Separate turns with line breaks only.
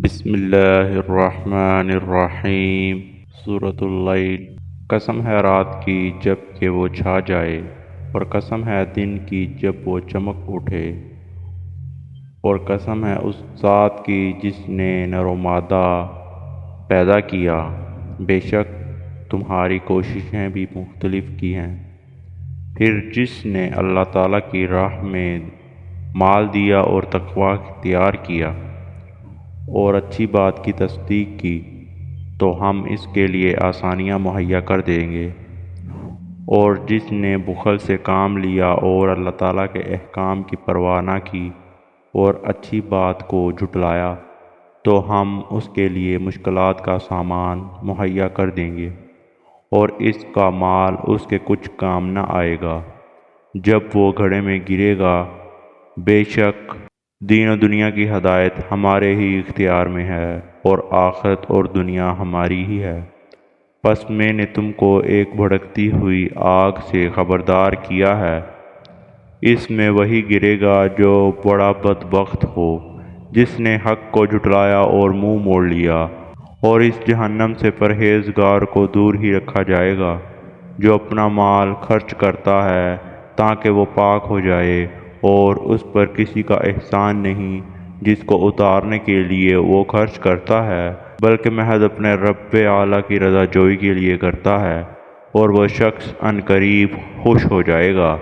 بسم اللہ الرحمن الرحیم۔ سورۃ اللیل۔ قسم ہے رات کی جب کہ وہ چھا جائے، اور قسم ہے دن کی جب وہ چمک اٹھے، اور قسم ہے اس ذات کی جس نے نر و مادہ پیدا کیا۔ بے شک تمہاری کوششیں بھی مختلف کی ہیں۔ پھر جس نے اللہ تعالیٰ کی راہ میں مال دیا اور تقوی اختیار کیا اور اچھی بات کی تصدیق کی، تو ہم اس کے لیے آسانیاں مہیا کر دیں گے۔ اور جس نے بخل سے کام لیا اور اللہ تعالیٰ کے احکام کی پرواہ نہ کی اور اچھی بات کو جھٹلایا، تو ہم اس کے لیے مشکلات کا سامان مہیا کر دیں گے، اور اس کا مال اس کے کچھ کام نہ آئے گا جب وہ گڑھے میں گرے گا۔ بے شک دین و دنیا کی ہدایت ہمارے ہی اختیار میں ہے، اور آخرت اور دنیا ہماری ہی ہے۔ پس میں نے تم کو ایک بھڑکتی ہوئی آگ سے خبردار کیا ہے، اس میں وہی گرے گا جو بڑا بدبخت ہو، جس نے حق کو جھٹلایا اور منہ موڑ لیا۔ اور اس جہنم سے پرہیزگار کو دور ہی رکھا جائے گا جو اپنا مال خرچ کرتا ہے تاکہ وہ پاک ہو جائے، اور اس پر کسی کا احسان نہیں جس کو اتارنے کے لیے وہ خرچ کرتا ہے، بلکہ محض اپنے رب اعلیٰ کی رضا جوئی کے لیے کرتا ہے، اور وہ شخص عنقریب خوش ہو جائے گا۔